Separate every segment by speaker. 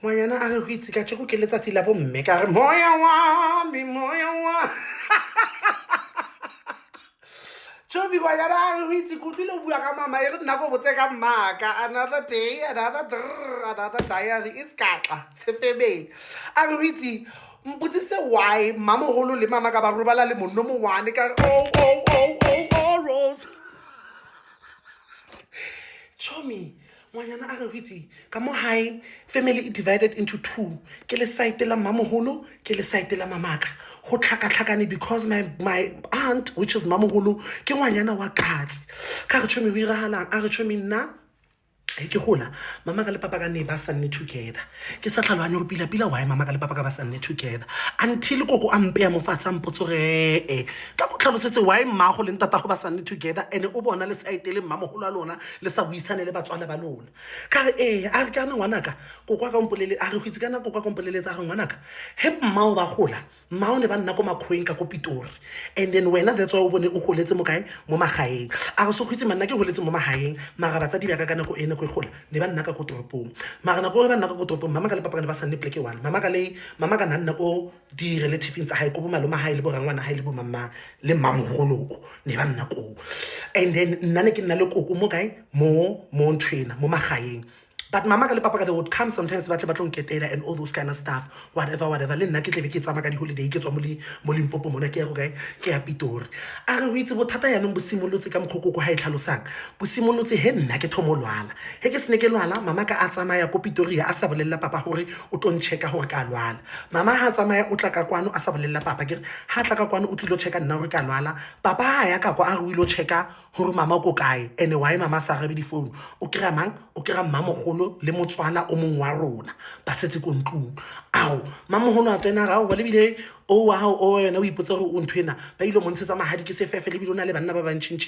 Speaker 1: Ngwanyana a re go itse ka tšego ke letsatsi la bomme ka re moya wa me moya wa Chobi ngwanyana a re go itse ko tlile o bua ka mama e re nna ko botse ka mmaka another day another diary is katla tshefebeng a re go itse mpotsise why mamogolo le mama ka ba robala le monno mo one ka oh Rose Chomi ngwanyana a re go itse ka mo hae family divided into two ke le side la mamogolo ke le side la mamaka go tlhakatlhakane because my aunt which is mamogolo ke ngwanyana wa katse ka re Chomi o iragalang a re Chomi nna ke gola mama ka le papa ka ne ba sa nne together ke sa tlhaloganye go pila why mama ka le papa ka ba sa nne together until koko a mpe ya mofatsa mpotso re ka go tlhalosetse why mmago le ntata go ba sa nne together and o bona le side le mmamogolo a lona le sa buisane le batswana ba lona ka re a re kana ngwanaka koko ka mpolele a re go itse kana koko ka mpolele tsa ga ngwanaka he mmao ba gola mmao ne ba nna ko makgoeng ka ko Pitori and then wena that's why o bone o goletse mo kae mo magaeng a go se go itse manna ke goletse mo magaeng mara ba tsa di baka kana go ene go gola ne ba nna ka go toropong mara na go ba nna ka go toropong mama ka le papa ka ne ba sa nne pleke one mama ka nna ko di relative tsa hae ko bo maloma hae le bo rangwana hae le bo mama le mmamogolo ne ba nna ko and then nna ne ke nna le koko mo kae mo ntwena mo magaeng. But mama ka le papa ka they would come sometimes ba tle nketela and all those kind of stuff whatever le nna ke tlebe ke tsama ka di holiday ke tswa mo Limpopo mona ke ya go kae ke ya Pitori a re ho itse bothata ya no bosimolotse ka mkhoko go ha e tlhalosang bosimolotse he nna ke thomo lwala he ke sene ke lwala mama ka a tsamaya ko Pitori a sa bolella papa hore o tlo ncheka hore ka lwala mama ha tsamaya o tla ka kwano a sa bolella papa ke ha tla ka kwano o tlilo checka nna hore ka lwala papa ha ya ka kwa a re o ilo checka hore mama ko kae and why mama sa re di phone o kira mmamogolo le motswala o mong wa rona ba setse ko ntlong ao mamogolo a tsena ga o le bile o wa o yena o ipotsa gore o nthwena ba ile mo ntshetsa mahadi ke sefefe le bile o na le banna ba bang chin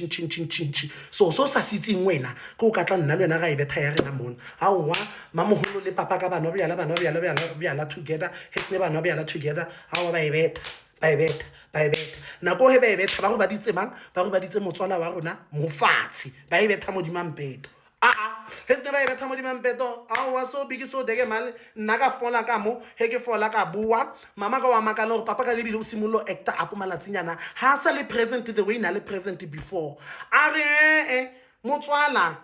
Speaker 1: so sa sitseng wena ke o ka tla nna le wena ga e betha ya rena mona ao wa mamogolo le papa ka bana bjala together hetsne bana bjala together ao ba e betha nako he ba e betha ba go ba ditse mang ba go ba ditse motswala wa rona mo fatshe ba e betha mo dimampeto hetse ba e betha mo dimampeto wa so big so dege mal nna ka fola ka mo he ke fola ka bua mama ka wa makala gore papa ka lebile o simollo actor apo malatsinyana ha sa le present the way na le present before a re motswala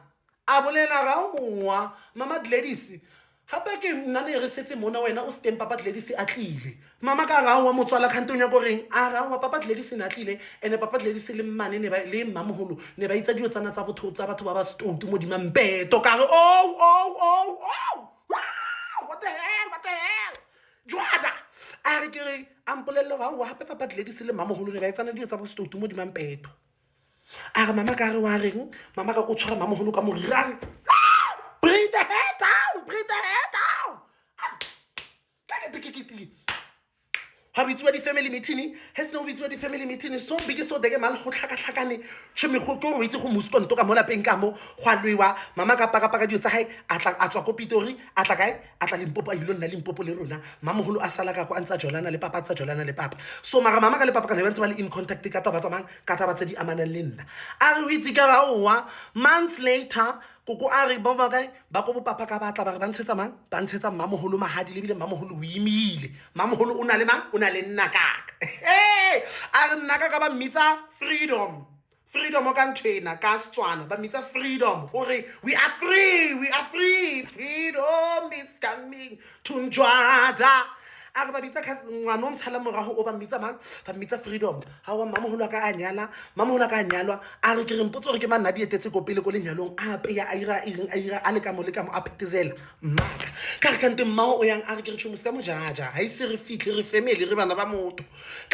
Speaker 1: a bolela ga ngwa mama ladies hape ke nna ne re setse mona wena o stem papa ladies a tlile mama ka ga wa motswala khantong ya goreng a ra wa papa ladies na tlile ene papa ladies le mmane ne ba le mmamogolo ne ba itsa dio tsana tsa botho tsa batho ba ba stout mo dimampeto ka re what the hell jwada a re ke re ampolelo ga wa hape papa ladies le mmamogolo ne ba itsana dio tsa bo stout mo dimampeto a re mama ka re wa reng mama ka go tshwara mmamogolo ka morang Bring the head down. Ha bitsuwa di family meeting has no bitsuwa di family meeting so big so dege mal go tlhakatlhakane tshome go go itse go muskonto ka mola peng ka mo go alwewa mama ka paka dio tsa hae a tswa ko Pitori a tla kae a tla Limpopo a ilo nna Limpopo le rona mamogolo a sala ka kwa ntsa jolana le papa so mara mama ka le papa ka ne ba ntse ba le in contact ka taba tsa di amanang le nna a re itse ka ga wa months later koko a re ba kae ba go papa ka batla ba re ba ntshetsa mamogolo mahadi le bile mamogolo o imile mamogolo o na le mang o na le nna kaka a re nna ka ba mmitsa freedom o ka ntwena ka Setswana ba mmitsa freedom hore we are free freedom is coming to Njwada a re ba bitsa ngwana o ntshala morago o ba mmitsa freedom ha wa mamogolo ka a nyalwa a re ke re mpotse gore ke manna di etetse ko pele ko lenyalong a pe ya a ira a le ka mo a phethezela mmaka ka re kante mmao o yang a re ke re tshomose ka mojaja ha ise re fitlhe re family re bana ba motho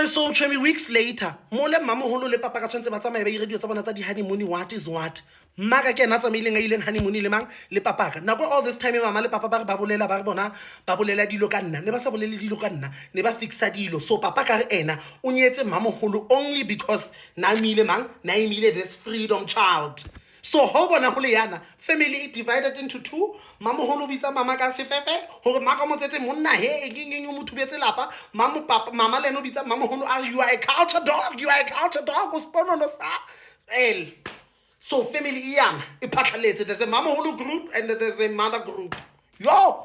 Speaker 1: so 20 weeks later mo le mamogolo le papa ka tshwantse ba tsamaye ba ire dio tsa bona tsa di honeymoon what is what mmaka ke na tsamaileng a ileng honeymoon le mang le papa ka nako all this time mama le papa ba re ba bolela dilo ka nna ne ba sa bolele dilo ka nna ne ba fixa dilo so papa ka re ena o nyetse mamogolo only because na imile this freedom child so ho bona go le yana family is divided into two mamogolo bitsa mama ka sefefe hore maka motsetse monna he engeng o mothubetse lapa mama le no bitsa mamogolo you are a culture dog o sponono sa So family iyana iphathaletse there's a mamaholo group and there's a mother group. yo